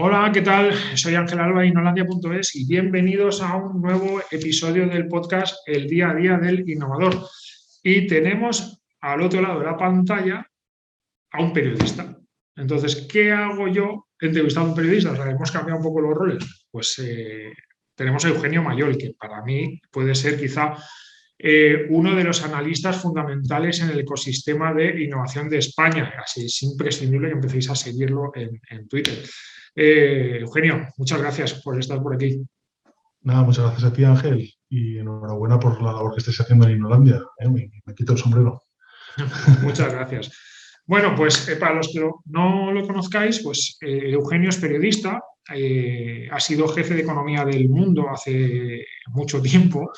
Hola, ¿qué tal? Soy Ángel Alba de Innolandia.es y bienvenidos a un nuevo episodio del podcast El día a día del innovador. Y tenemos al otro lado de la pantalla a un periodista. Entonces, ¿qué hago yo entrevistando a un periodista? O sea, hemos cambiado un poco los roles. Tenemos a Eugenio Mayol, que para mí puede ser quizá uno de los analistas fundamentales en el ecosistema de innovación de España. Así es imprescindible que empecéis a seguirlo en Twitter. Eugenio, muchas gracias por estar por aquí. Nada, muchas gracias a ti, Ángel, y enhorabuena por la labor que estés haciendo en Innolandia. Me quito el sombrero. Muchas gracias. Bueno, pues para los que no lo conozcáis, Eugenio es periodista, ha sido jefe de economía del Mundo hace mucho tiempo.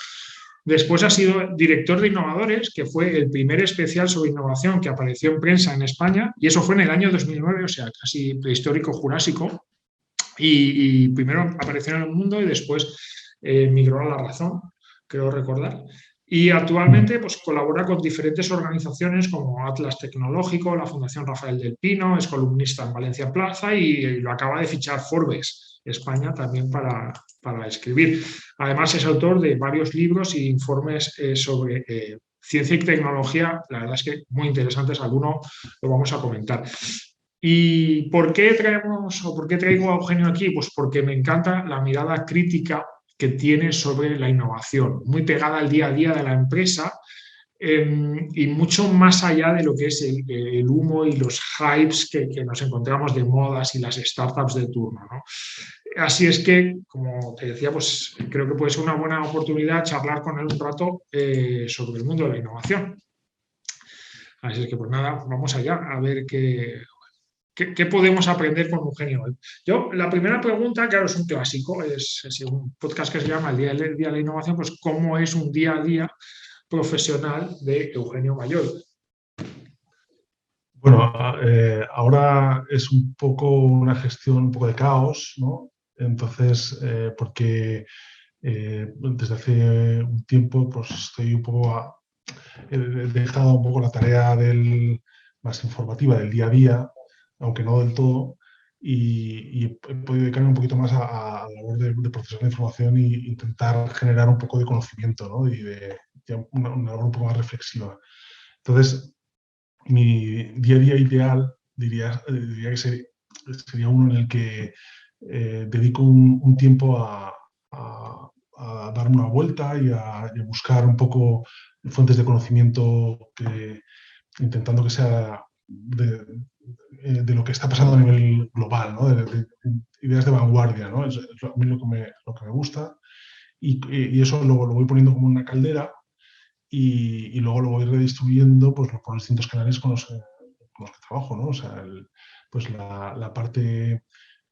Después ha sido director de Innovadores, que fue el primer especial sobre innovación que apareció en prensa en España, y eso fue en el año 2009, o sea, casi prehistórico jurásico. Y primero apareció en el Mundo y después migró a La Razón, creo recordar. Y Mm. actualmente pues, colabora con diferentes organizaciones como Atlas Tecnológico, la Fundación Rafael del Pino, es columnista en Valencia Plaza y lo acaba de fichar Forbes España también para escribir. Además es autor de varios libros e informes sobre ciencia y tecnología, la verdad es que muy interesantes, alguno lo vamos a comentar. ¿Y por qué traemos o por qué traigo a Eugenio aquí? Pues porque me encanta la mirada crítica que tiene sobre la innovación, muy pegada al día a día de la empresa y mucho más allá de lo que es el humo y los hypes que nos encontramos de modas y las startups de turno, ¿no? Así es que, como te decía, pues creo que puede ser una buena oportunidad charlar con él un rato sobre el mundo de la innovación. Así es que, pues nada, vamos allá a ver qué podemos aprender con Eugenio hoy. Yo, la primera pregunta, claro, es un clásico, es un podcast que se llama el día de la Innovación, pues cómo es un día a día profesional de Eugenio Mayor. Bueno, ahora es un poco una gestión, un poco de caos, ¿no? Entonces, porque desde hace un tiempo, pues estoy un poco, he dejado un poco la tarea más informativa del día a día, aunque no del todo, y he podido dedicarme un poquito más a la labor de procesar la información e intentar generar un poco de conocimiento, ¿no? Y de ya una labor un poco más reflexiva. Entonces, mi día a día ideal diría que sería uno en el que dedico un tiempo a dar una vuelta y a buscar un poco fuentes de conocimiento intentando que sea de lo que está pasando a nivel global, ¿no? De ideas de vanguardia, ¿no? Es a mí lo que me gusta y eso lo voy poniendo como una caldera y luego lo voy redistribuyendo pues, por los distintos canales con los que trabajo, ¿no? O sea, pues la parte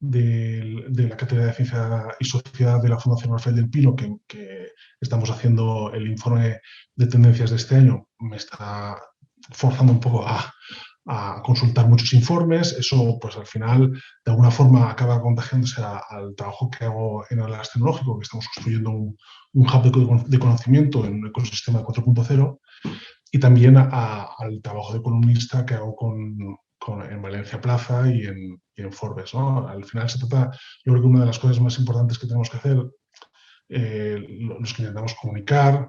de la Cátedra de Ciencia y Sociedad de la Fundación Rafael del Pino, que estamos haciendo el informe de tendencias de este año, me está forzando un poco a consultar muchos informes. Eso, pues al final, de alguna forma acaba contagiándose al trabajo que hago en Atlas Tecnológico, que estamos construyendo un hub de conocimiento en un ecosistema 4.0 y también al trabajo de columnista que hago en Valencia Plaza y en Forbes, ¿no? Al final se trata, yo creo que una de las cosas más importantes que tenemos que hacer, los que intentamos comunicar,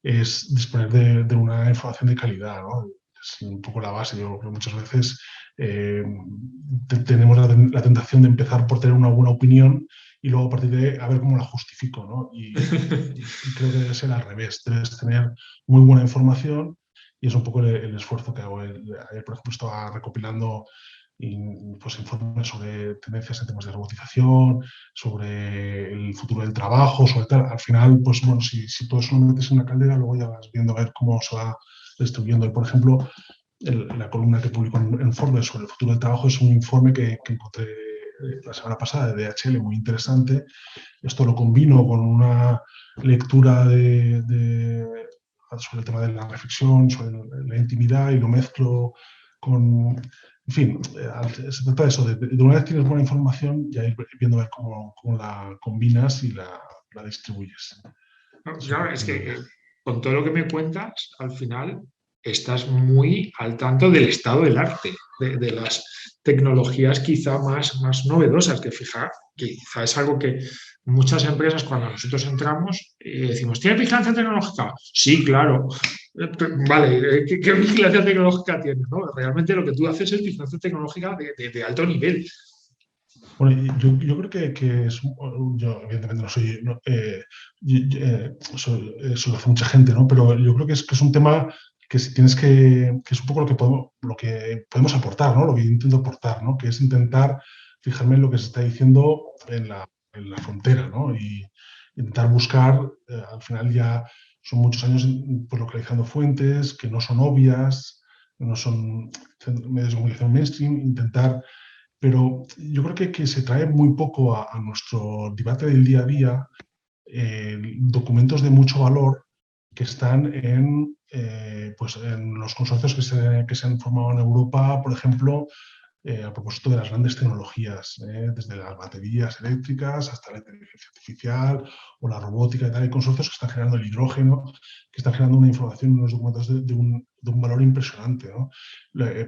es disponer de una información de calidad, ¿no? Es un poco la base. Yo creo que muchas veces eh, tenemos la tentación de empezar por tener una buena opinión y luego a partir de ahí a ver cómo la justifico, ¿no? Y creo que debe ser al revés. Debes tener muy buena información y es un poco el esfuerzo que hago. Ayer, por ejemplo, estaba recopilando pues, informes sobre tendencias en temas de robotización, sobre el futuro del trabajo, sobre tal. Al final, pues bueno, si todo eso lo metes en una caldera, luego ya vas viendo a ver cómo se va distribuyendo. Y, por ejemplo, la columna que publico en Forbes sobre el futuro del trabajo es un informe que encontré la semana pasada de DHL, muy interesante. Esto lo combino con una lectura sobre el tema de la reflexión, sobre la intimidad y lo mezclo con, en fin, se trata de eso, de una vez tienes buena información, ya ir viendo a ver cómo la combinas y la distribuyes. No, Es un claro, poco es que con todo lo que me cuentas, al final estás muy al tanto del estado del arte, de las tecnologías quizá más novedosas, que quizá es algo que muchas empresas cuando nosotros entramos decimos, ¿tiene vigilancia tecnológica? Sí, claro. Vale, ¿qué vigilancia tecnológica tiene? ¿No? Realmente lo que tú haces es vigilancia tecnológica de alto nivel. Bueno, y yo creo que es, yo evidentemente no soy, no, eso lo hace mucha gente, ¿no? Pero yo creo que es un tema que si tienes que es un poco lo que podemos aportar, ¿no? Lo que yo intento aportar, ¿no? Que es intentar fijarme en lo que se está diciendo en la frontera, ¿no? Y intentar buscar, al final ya son muchos años pues, localizando fuentes que no son obvias, que no son medios de comunicación mainstream, intentar, pero yo creo que se trae muy poco a nuestro debate del día a día documentos de mucho valor que están pues en los consorcios que se han formado en Europa, por ejemplo, a propósito de las grandes tecnologías, desde las baterías eléctricas hasta la inteligencia artificial o la robótica y tal. Hay consorcios que están generando el hidrógeno, que están generando una información, unos documentos de un valor impresionante, ¿no?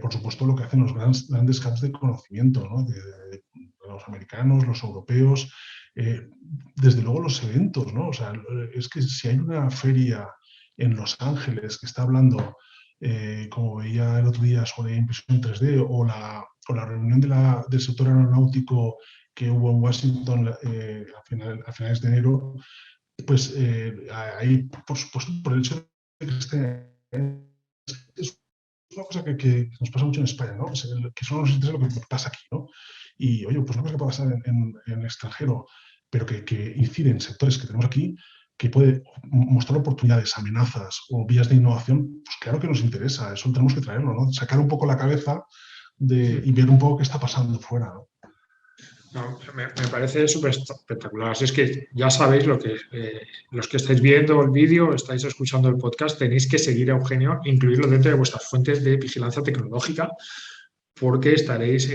Por supuesto, lo que hacen los grandes hubs de conocimiento, ¿no? De los americanos, los europeos, desde luego los eventos, ¿no? O sea, es que si hay una feria en Los Ángeles que está hablando, como veía el otro día, sobre impresión 3D o la reunión del sector aeronáutico que hubo en Washington a finales de enero, pues ahí, por supuesto, por el hecho de que es una cosa que nos pasa mucho en España, ¿no? Que solo nos interesa lo que pasa aquí, ¿no? Y, oye, pues una cosa que puede pasar en el extranjero, pero que incide en sectores que tenemos aquí, que puede mostrar oportunidades, amenazas o vías de innovación, pues claro que nos interesa, eso tenemos que traerlo, ¿no? Sacar un poco la cabeza y ver un poco qué está pasando fuera, ¿no? No, me parece súper espectacular. Así es que ya sabéis lo que los que estáis viendo el vídeo, estáis escuchando el podcast, tenéis que seguir a Eugenio, incluirlo dentro de vuestras fuentes de vigilancia tecnológica, porque estaréis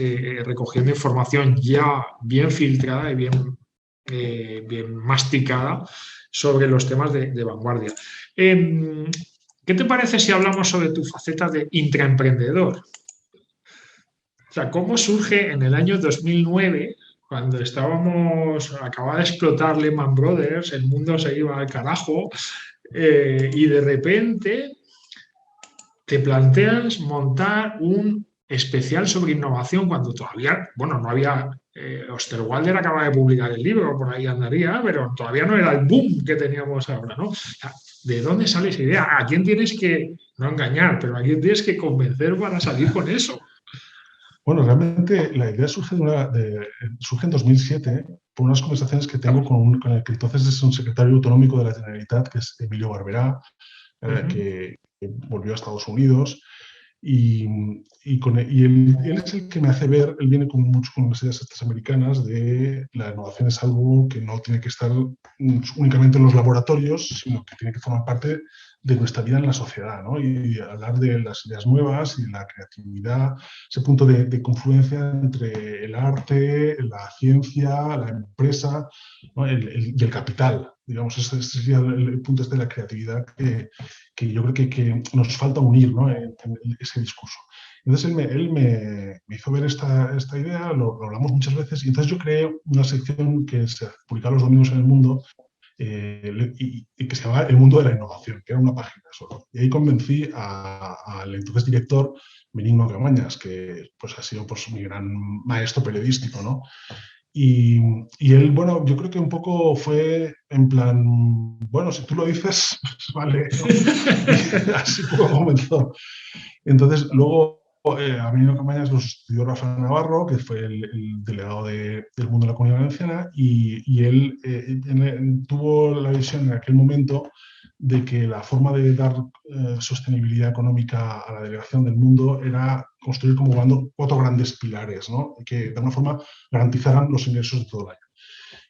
recogiendo información ya bien filtrada y bien masticada sobre los temas de vanguardia. ¿Qué te parece si hablamos sobre tu faceta de intraemprendedor? O sea, ¿cómo surge en el año 2009, cuando acababa de explotar Lehman Brothers, el mundo se iba al carajo, y de repente te planteas montar un especial sobre innovación cuando todavía, bueno, no había, Osterwalder acaba de publicar el libro, por ahí andaría, pero todavía no era el boom que teníamos ahora, ¿no? O sea, ¿de dónde sale esa idea? ¿A quién tienes que, no engañar, pero a quién tienes que convencer para salir con eso? Bueno, realmente la idea surge en 2007 por unas conversaciones que tengo con el que entonces es un secretario autonómico de la Generalitat, que es Emilio Barberá, que volvió a Estados Unidos. Y él es el que me hace ver, él viene mucho con las ideas estas americanas de la innovación es algo que no tiene que estar únicamente en los laboratorios, sino que tiene que formar parte de nuestra vida en la sociedad, ¿no? Y hablar de las ideas nuevas y la creatividad, ese punto de confluencia entre el arte, la ciencia, la empresa, ¿no? Y el capital. Digamos, ese sería el punto de la creatividad que yo creo que nos falta unir, ¿no? En ese discurso. Entonces él me hizo ver esta idea, lo hablamos muchas veces, y entonces yo creé una sección que se publicaba los domingos en El Mundo, y que se llamaba El Mundo de la Innovación, que era una página solo. Y ahí convencí al entonces director, Benigno Camañas, que pues, ha sido pues, mi gran maestro periodístico, ¿no? Y él, bueno, yo creo que un poco fue en plan, bueno, si tú lo dices, pues vale, ¿no? Y así poco comenzó. Entonces, luego a Benigno Camañas lo sustituyó Rafael Navarro, que fue el delegado del Mundo de la Comunidad Valenciana, y él tuvo la visión en aquel momento de que la forma de dar sostenibilidad económica a la delegación del mundo era construir como cuatro grandes pilares, ¿no? Que de alguna forma garantizaran los ingresos de todo el año.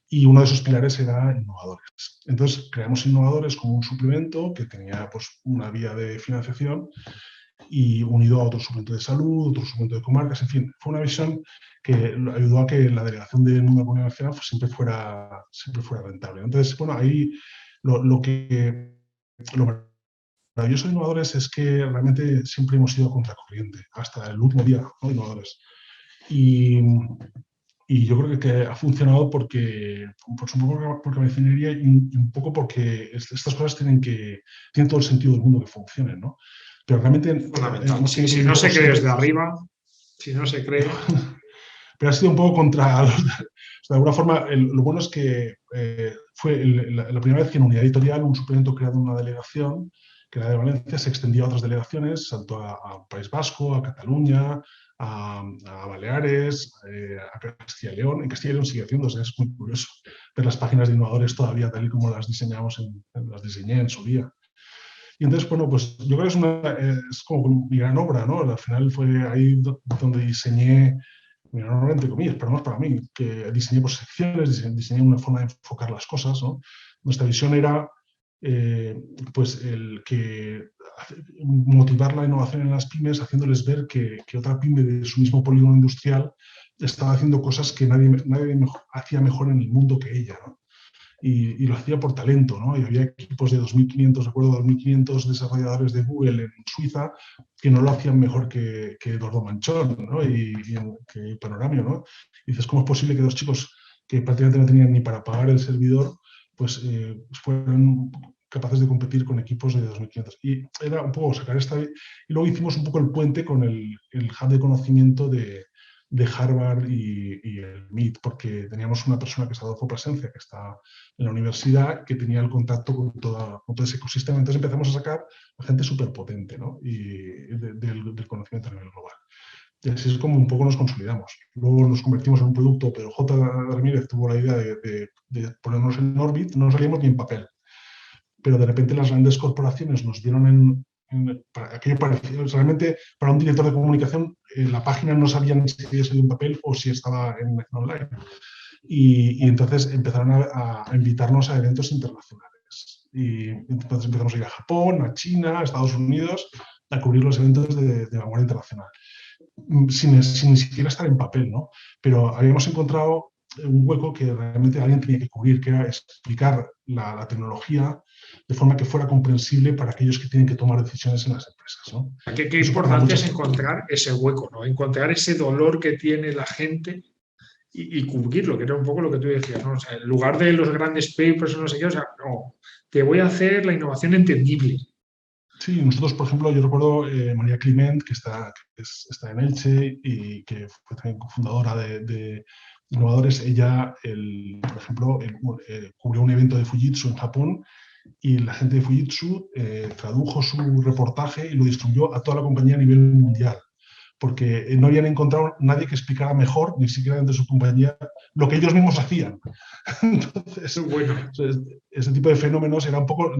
Y uno de esos pilares era innovadores. Entonces creamos innovadores como un suplemento que tenía pues, una vía de financiación y unido a otro suplemento de salud, otro suplemento de comarcas, en fin, fue una visión que ayudó a que la delegación del mundo de la Comunidad Nacional pues, siempre fuera rentable. Entonces, bueno, ahí lo maravilloso de Innovadores es que realmente siempre hemos ido a contracorriente, hasta el último día, ¿no? Innovadores. Y, y yo creo que ha funcionado porque, pues un poco porque me ingeniería y un poco porque estas cosas tienen todo el sentido del mundo que funcionen, ¿no? Pero realmente Fundamental. hemos Sí, tenido que si ir un no poco se cree siempre. desde arriba, si no se cree. Pero ha sido un poco contra los, de alguna forma, lo bueno es que fue la primera vez que en Unidad Editorial un suplemento creado en una delegación, que era de Valencia, se extendió a otras delegaciones, saltó a País Vasco, a Cataluña, a Baleares, a Castilla y León. En Castilla y León sigue haciéndose, es muy curioso ver las páginas de Innovadores todavía tal y como las diseñamos, las diseñé en su día. Y entonces, bueno, pues yo creo que es como mi gran obra, ¿no? Al final fue ahí donde diseñé, mi gran obra entre comillas, pero no es para mí, que diseñé por secciones, diseñé una forma de enfocar las cosas, ¿no? Nuestra visión era, pues, el que motivar la innovación en las pymes, haciéndoles ver que otra pyme de su mismo polígono industrial estaba haciendo cosas que nadie hacía mejor en el mundo que ella, ¿no? Y lo hacía por talento, ¿no? Y había equipos de 2.500, recuerdo, 2.500 desarrolladores de Google en Suiza que no lo hacían mejor que Eduardo Manchón, ¿no? Que Panoramio, ¿no? Y dices, ¿cómo es posible que dos chicos que prácticamente no tenían ni para pagar el servidor, pues fueran capaces de competir con equipos de 2.500? Y era un poco sacar esta... Y luego hicimos un poco el puente con el hub de conocimiento de Harvard y el MIT, porque teníamos una persona que es Adolfo Plasencia, que está en la universidad, que tenía el contacto con todo ese ecosistema. Entonces empezamos a sacar a gente súper potente, ¿no? Y del conocimiento a nivel global. Y así es como un poco nos consolidamos. Luego nos convertimos en un producto, pero J. Ramírez tuvo la idea de ponernos en Orbit, no salíamos ni en papel. Pero de repente las grandes corporaciones nos dieron aquello parecía, realmente para un director de comunicación la página no sabían si había salido en papel o si estaba en online. Y entonces empezaron a invitarnos a eventos internacionales. Y entonces empezamos a ir a Japón, a China, a Estados Unidos, a cubrir los eventos de vanguardia internacional. Sin ni siquiera estar en papel, ¿no? Pero habíamos encontrado un hueco que realmente alguien tenía que cubrir, que era explicar la tecnología de forma que fuera comprensible para aquellos que tienen que tomar decisiones en las empresas, ¿no? Qué importante es encontrar ese hueco, ¿no? Encontrar ese dolor que tiene la gente y cubrirlo, que era un poco lo que tú decías, ¿no? O sea, en lugar de los grandes papers o no sé qué, o sea, no, te voy a hacer la innovación entendible. Sí, nosotros, por ejemplo, yo recuerdo María Climent, que está en Elche y que fue también cofundadora de Innovadores. Ella, por ejemplo, cubrió un evento de Fujitsu en Japón y la gente de Fujitsu tradujo su reportaje y lo distribuyó a toda la compañía a nivel mundial, porque no habían encontrado nadie que explicara mejor, ni siquiera dentro de su compañía, lo que ellos mismos hacían. Entonces, Bueno, ese tipo de fenómenos era un poco...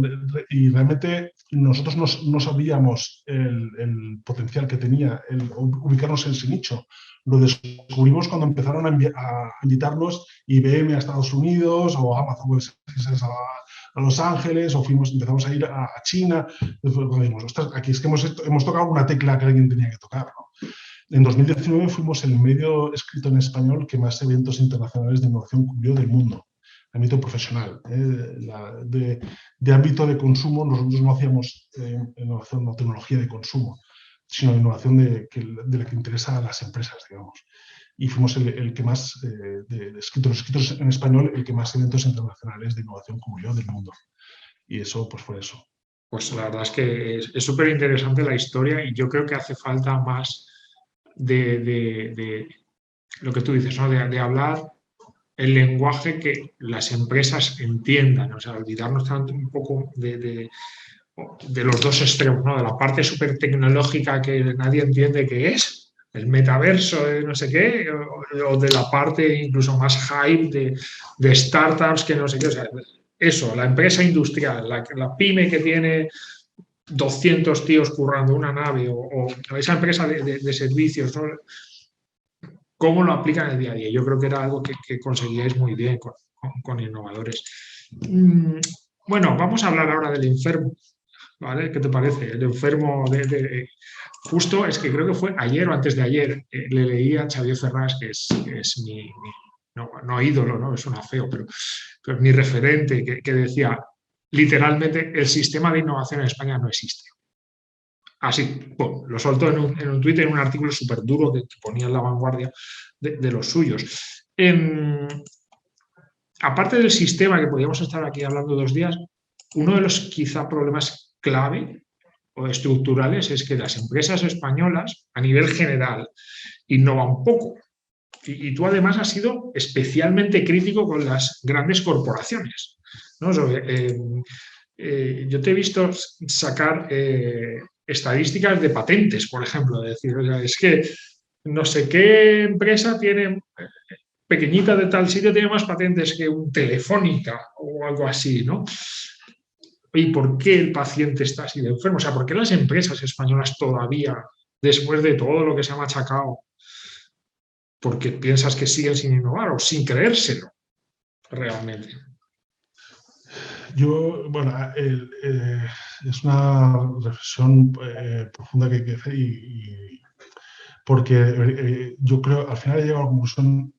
Y realmente nosotros no sabíamos el potencial que tenía el ubicarnos en ese nicho. Lo descubrimos cuando empezaron a invitarnos IBM a Estados Unidos o Amazon Web Services a Los Ángeles, o empezamos a ir a China. Entonces, dijimos, ostras, aquí es que hemos tocado una tecla que alguien tenía que tocar, ¿no? En 2019 fuimos el medio escrito en español que más eventos internacionales de innovación cubrió del mundo, ámbito profesional. De ámbito de consumo, nosotros no hacíamos innovación, no tecnología de consumo, sino innovación de la que interesa a las empresas, digamos. Y fuimos el que más, los escritos en español, el que más eventos internacionales de innovación cubrió del mundo. Y eso, pues fue eso. pues la verdad es que es súper interesante la historia y yo creo que hace falta más de lo que tú dices, ¿no? De hablar el lenguaje que las empresas entiendan, o sea, olvidarnos tanto un poco de los dos extremos, ¿no? De la parte súper tecnológica que nadie entiende qué es, el metaverso de no sé qué, o de la parte incluso más hype de startups que no sé qué, o sea, eso, la empresa industrial, la pyme que tiene 200 tíos currando una nave o esa empresa de servicios, ¿no? ¿Cómo lo aplican en el día a día? Yo creo que era algo que conseguíais muy bien con innovadores. Bueno, vamos a hablar ahora del enfermo, ¿vale? ¿Qué te parece? El enfermo justo es que creo que fue ayer o antes de ayer, le leí a Xavier Ferrás, que es no ídolo, ¿no? Es un feo, pero es mi referente, que decía, literalmente el sistema de innovación en España no existe. Así, bueno, lo soltó en un Twitter, en un artículo súper duro que ponía en La Vanguardia de los suyos. Aparte del sistema, que podríamos estar aquí hablando 2 días, uno de los quizá problemas clave o estructurales es que las empresas españolas, a nivel general, innovan poco. Y tú además has sido especialmente crítico con las grandes corporaciones, ¿no? Yo te he visto sacar estadísticas de patentes, por ejemplo, es decir, es que no sé qué empresa tiene pequeñita de tal sitio tiene más patentes que un Telefónica o algo así, ¿no? ¿Y por qué el paciente está así de enfermo? O sea, ¿por qué las empresas españolas todavía, después de todo lo que se ha machacado, porque piensas que siguen sin innovar o sin creérselo realmente? Bueno, es una reflexión profunda que hay que hacer porque yo creo, al final he llegado a la conclusión,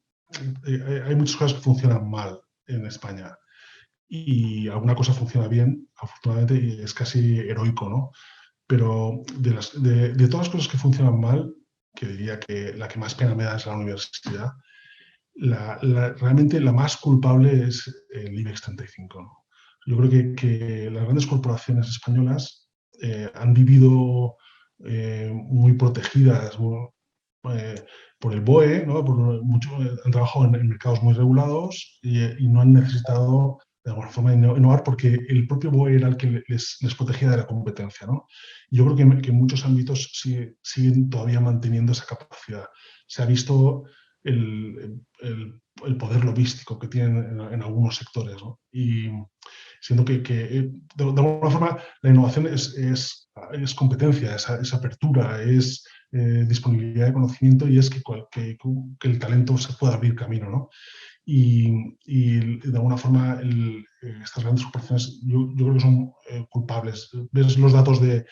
hay muchas cosas que funcionan mal en España y alguna cosa funciona bien, afortunadamente, y es casi heroico, ¿no? Pero de todas las cosas que funcionan mal, que diría que la que más pena me da es la universidad, realmente la más culpable es el IBEX 35, ¿no? Yo creo que las grandes corporaciones españolas han vivido muy protegidas por el BOE, ¿no? Han trabajado en mercados muy regulados y no han necesitado de alguna forma innovar porque el propio BOE era el que les protegía de la competencia, ¿no? Y yo creo que en muchos ámbitos siguen todavía manteniendo esa capacidad. Se ha visto el poder logístico que tienen en algunos sectores, ¿no? Y siendo que de alguna forma la innovación es competencia, es apertura, es disponibilidad de conocimiento y es que el talento se pueda abrir camino, ¿no? Y de alguna forma estas grandes corporaciones yo creo que son culpables. Ves los datos de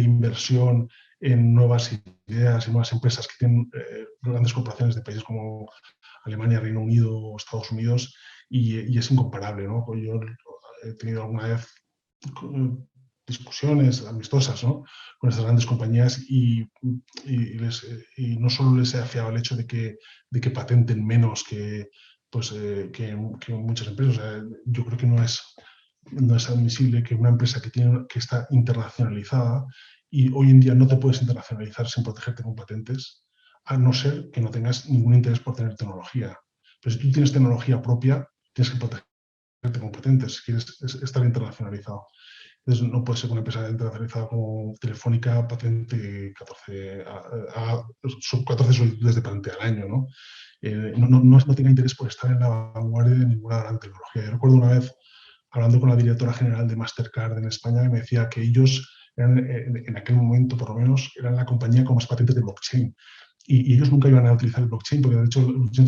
inversión en nuevas ideas y nuevas empresas que tienen grandes corporaciones de países como Alemania, Reino Unido o Estados Unidos y es incomparable, ¿no? Yo he tenido alguna vez discusiones amistosas, ¿no? Con estas grandes compañías y no solo les he afiado el hecho de que patenten menos que muchas empresas. O sea, yo creo que no es admisible que una empresa que está internacionalizada y hoy en día no te puedes internacionalizar sin protegerte con patentes, a no ser que no tengas ningún interés por tener tecnología. Pero si tú tienes tecnología propia, tienes que protegerte con patentes si quieres estar internacionalizado. Entonces, no puede ser una empresa internacionalizada como Telefónica patente 14 solicitudes de patente al año, ¿no? No tenga interés por estar en la vanguardia de ninguna gran tecnología. Yo recuerdo una vez hablando con la directora general de Mastercard en España, y me decía que ellos eran, en aquel momento por lo menos, eran la compañía con más patentes de blockchain. Y ellos nunca iban a utilizar el blockchain, porque de hecho el blockchain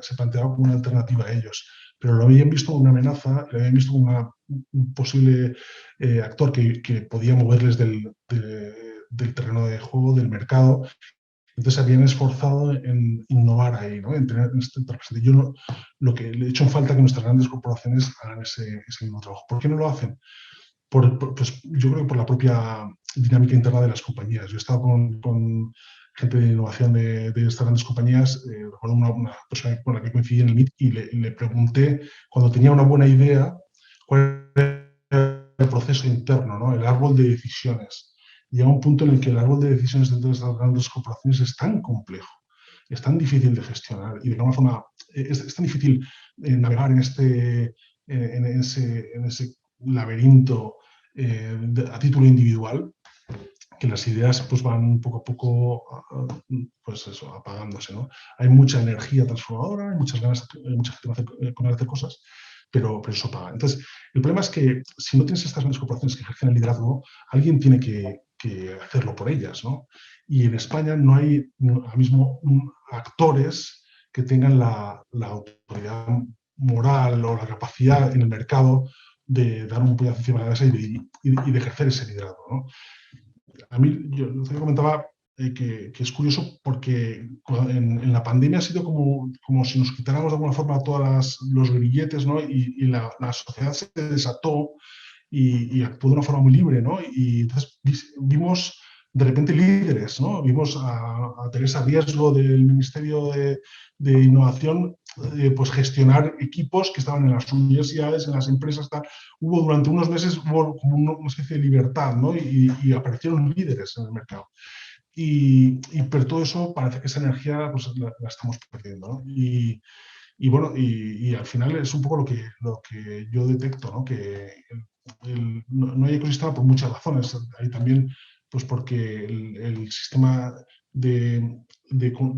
se planteaba como una alternativa a ellos. Pero lo habían visto como una amenaza, lo habían visto como un posible actor que podía moverles del terreno de juego, del mercado. Entonces se habían esforzado en innovar ahí, ¿no? En tener este presente. Lo que le he hecho en falta que nuestras grandes corporaciones hagan ese mismo trabajo. ¿Por qué no lo hacen? Pues yo creo que por la propia dinámica interna de las compañías. Yo he estado con gente de innovación de estas grandes compañías. Recuerdo una persona con la que coincidí en el MIT y le pregunté, cuando tenía una buena idea, cuál era el proceso interno, ¿no? El árbol de decisiones. Llega un punto en el que el árbol de decisiones dentro de estas grandes corporaciones es tan complejo, es tan difícil de gestionar y de alguna forma es tan difícil navegar en ese laberinto a título individual, que las ideas pues van poco a poco pues eso, apagándose, ¿no? Hay mucha energía transformadora, hay muchas ganas, hay mucha gente con ganas de hacer cosas, pero eso paga. Entonces, el problema es que si no tienes estas grandes corporaciones que ejercen el liderazgo, alguien tiene que hacerlo por ellas, ¿no? Y en España no hay ahora mismo actores que tengan la autoridad moral o la capacidad en el mercado de dar un puñetazo encima de la mesa y de ejercer ese liderazgo, ¿no? A mí, yo comentaba que es curioso porque en la pandemia ha sido como si nos quitáramos de alguna forma todos los grilletes, ¿no? Y la sociedad se desató y actuó de una forma muy libre, ¿no? Y entonces vimos de repente líderes, ¿no? Vimos a Teresa Riesgo del Ministerio de Innovación pues gestionar equipos que estaban en las universidades, en las empresas, tal. Hubo durante unos meses como una especie de libertad, ¿no? Y aparecieron líderes en el mercado. Pero todo eso parece que esa energía pues, la estamos perdiendo, ¿no? Y bueno, y al final es un poco lo que yo detecto, ¿no? Que no hay ecosistema por muchas razones. Hay también, pues porque el sistema de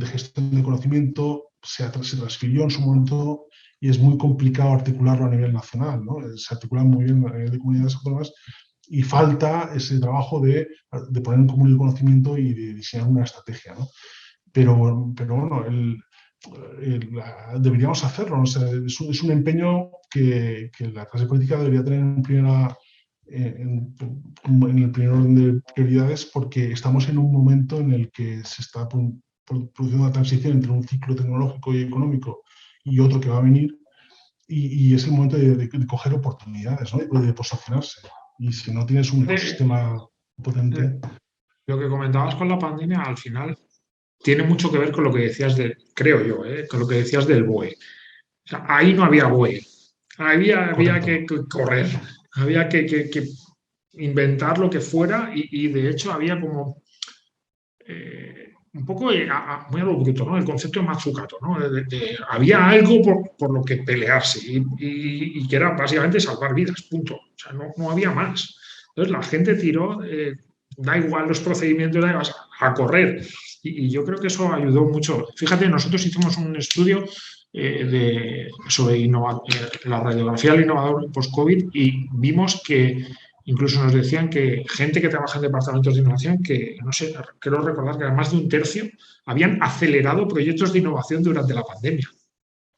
gestión de conocimiento se transfirió en su momento y es muy complicado articularlo a nivel nacional, ¿no? Se articulan muy bien a nivel de comunidades autónomas y falta ese trabajo de poner en común el conocimiento y de diseñar una estrategia, ¿no? Pero bueno, deberíamos hacerlo, ¿no? O sea, es un empeño que la clase política debería tener en el primer orden de prioridades, porque estamos en un momento en el que se está produciendo una transición entre un ciclo tecnológico y económico y otro que va a venir, y es el momento de coger oportunidades, ¿no? Y de posicionarse. Y si no tienes un ecosistema potente... Lo que comentabas con la pandemia, al final, tiene mucho que ver con lo que decías creo yo, con lo que decías del BOE. O sea, ahí no había BOE. Había que correr, había que inventar lo que fuera y de hecho había como un poco muy a lo bruto, ¿no? El concepto de Matsukato, ¿no? Había algo por lo que pelearse y que era básicamente salvar vidas, punto. O sea, no había más. Entonces la gente tiró, da igual los procedimientos, da igual, a correr. Y yo creo que eso ayudó mucho. Fíjate, nosotros hicimos un estudio sobre la radiografía del innovador post-COVID y vimos que incluso nos decían que gente que trabaja en departamentos de innovación, que no sé, creo recordar que era más de un tercio, habían acelerado proyectos de innovación durante la pandemia.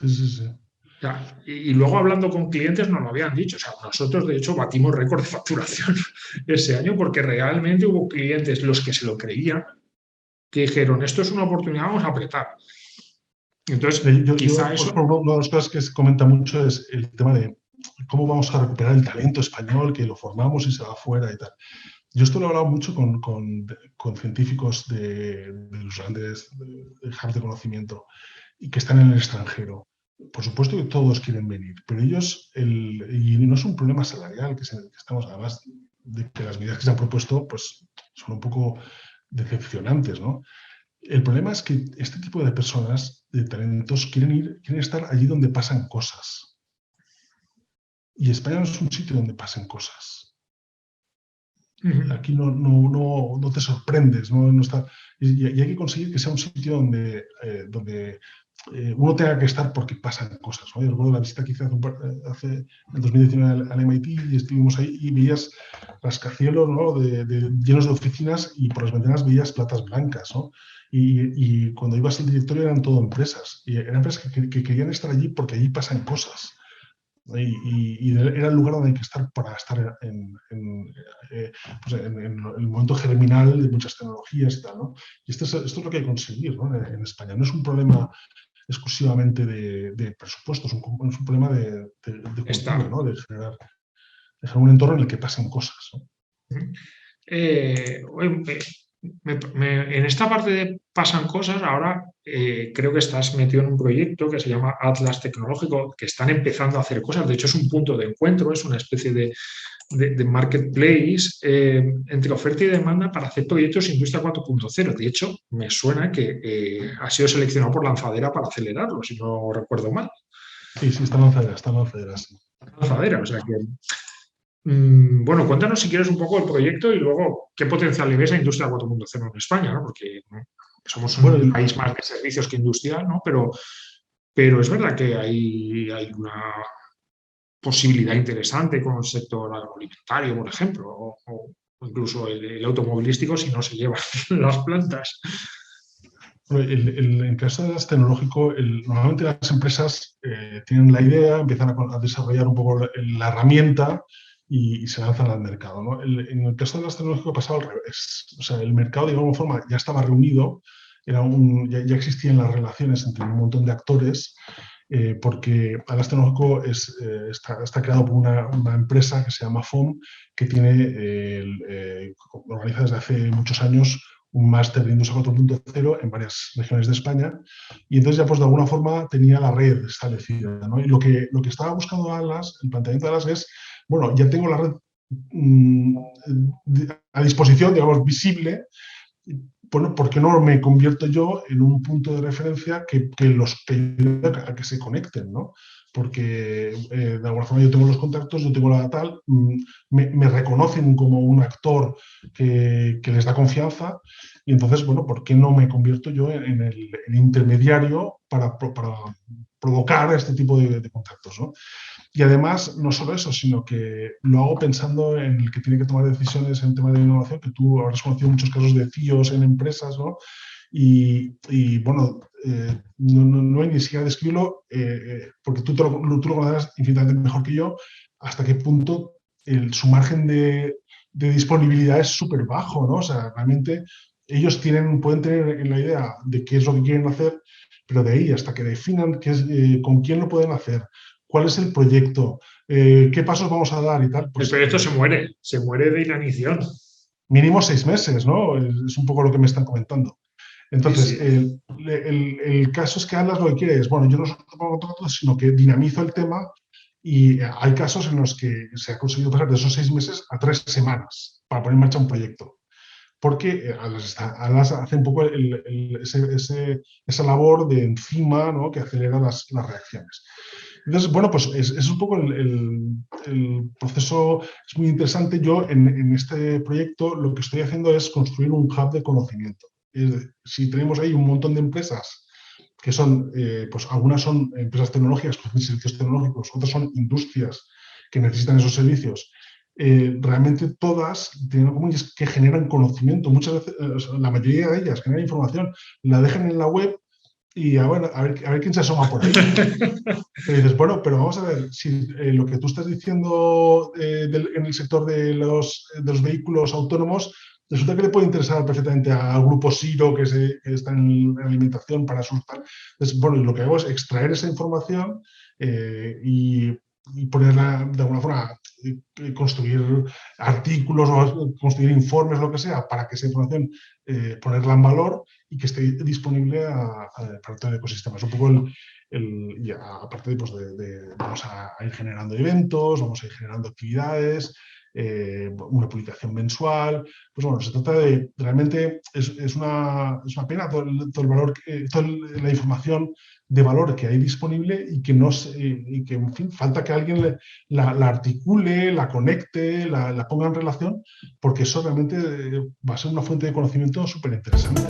Sí, sí, sí. O sea, y luego hablando con clientes nos lo habían dicho. O sea, nosotros de hecho batimos récord de facturación ese año porque realmente hubo clientes, los que se lo creían, que dijeron, esto es una oportunidad, vamos a apretar. Entonces, quizá eso... Una de las cosas que se comenta mucho es el tema de cómo vamos a recuperar el talento español, que lo formamos y se va afuera y tal. Yo esto lo he hablado mucho con científicos de los grandes hubs de conocimiento y que están en el extranjero. Por supuesto que todos quieren venir, pero ellos, y no es un problema salarial, que estamos, además de que las medidas que se han propuesto pues, son un poco decepcionantes, ¿no? El problema es que este tipo de personas, de talentos, quieren estar allí donde pasan cosas. Y España no es un sitio donde pasen cosas. Aquí no te sorprendes, no está, y hay que conseguir que sea un sitio donde uno tenga que estar porque pasan cosas, ¿no? Yo recuerdo la visita que hice en 2019 al MIT y estuvimos ahí y veías rascacielos, ¿no? Llenos de oficinas y por las ventanas veías platas blancas, ¿no? Y cuando ibas al directorio eran todo empresas, y eran empresas que querían estar allí porque allí pasan cosas. Y era el lugar donde hay que estar para estar pues en el momento germinal de muchas tecnologías y tal, ¿no? Y esto es lo que hay que conseguir, ¿no? En España. No es un problema exclusivamente de presupuesto, es un problema de cultura, ¿no? De generar un entorno en el que pasen cosas, ¿no? En esta parte de pasan cosas, ahora creo que estás metido en un proyecto que se llama Atlas Tecnológico, que están empezando a hacer cosas. De hecho, es un punto de encuentro, es una especie de marketplace entre oferta y demanda para hacer proyectos Industria 4.0. De hecho, me suena que ha sido seleccionado por Lanzadera para acelerarlo, si no recuerdo mal. Sí, está Lanzadera, sí. Lanzadera, o sea que... Bueno, cuéntanos si quieres un poco el proyecto y luego qué potencial le ves a Industria 4.0 en España, ¿no? Porque somos un país más de servicios que industrial, ¿no? Pero es verdad que hay una posibilidad interesante con el sector agroalimentario, por ejemplo, o incluso el automovilístico si no se llevan las plantas. En caso de gas tecnológico, normalmente las empresas tienen la idea, empiezan a desarrollar un poco la herramienta y se lanzan al mercado, ¿no? En el caso de las tecnológicas pasaba al revés. O sea, el mercado, de alguna forma, ya estaba reunido, ya existían las relaciones entre un montón de actores, porque Atlas Tecnológico está creado por una empresa que se llama FOM, que organiza desde hace muchos años un máster de Industria 4.0 en varias regiones de España, y entonces ya pues de alguna forma tenía la red establecida, ¿no? Y lo que estaba buscando Atlas, el planteamiento de Atlas es, bueno, ya tengo la red a disposición, digamos, visible. Bueno, ¿por qué no me convierto yo en un punto de referencia que los ayude a que se conecten, ¿no? Porque de alguna forma yo tengo los contactos, yo tengo la tal, me reconocen como un actor que les da confianza, y entonces, bueno, ¿por qué no me convierto yo en el intermediario para provocar este tipo de contactos, ¿no? Y además, no solo eso, sino que lo hago pensando en el que tiene que tomar decisiones en tema de innovación, que tú habrás conocido muchos casos de CEOs en empresas, ¿no? Bueno, no hay ni siquiera describirlo, porque tú lo conocerás infinitamente mejor que yo, hasta qué punto su margen de disponibilidad es súper bajo, ¿no? O sea, realmente ellos pueden tener en la idea de qué es lo que quieren hacer, pero de ahí hasta que definan con quién lo pueden hacer, cuál es el proyecto, qué pasos vamos a dar y tal. El Pues, proyecto se muere de inanición. mínimo 6 meses, ¿no? Es un poco lo que me están comentando. Entonces, Sí, sí. el caso es que Atlas lo que quiere es, bueno, yo no solo pongo contratos, sino que dinamizo el tema, y hay casos en los que se ha conseguido pasar de esos 6 meses a 3 semanas para poner en marcha un proyecto. Porque Atlas hace un poco esa labor de enzima, ¿no? Que acelera las reacciones. Entonces, bueno, pues es un poco el proceso, es muy interesante. Yo en este proyecto lo que estoy haciendo es construir un hub de conocimiento. Si tenemos ahí un montón de empresas que son, pues algunas son empresas tecnológicas que ofrecen servicios tecnológicos, otras son industrias que necesitan esos servicios. Realmente todas tienen algo común, y es que generan conocimiento. Muchas veces, la mayoría de ellas generan información, la dejan en la web y bueno, a ver quién se asoma por ahí, ¿no? Pero dices, bueno, pero vamos a ver, si lo que tú estás diciendo en el sector de los vehículos autónomos, resulta que le puede interesar perfectamente al grupo Siro que está en alimentación para asustar. Entonces, bueno, lo que hago es extraer esa información, y ponerla de alguna forma, construir artículos o construir informes, lo que sea, para que esa información ponerla en valor y que esté disponible para todo el ecosistema. Es un poco y aparte pues, vamos a ir generando eventos, vamos a ir generando actividades, una publicación mensual. Pues bueno, se trata de, realmente es una pena todo el valor, toda la información de valor que hay disponible y que, en fin, falta que alguien la articule, la conecte, la ponga en relación, porque eso realmente va a ser una fuente de conocimiento súper interesante.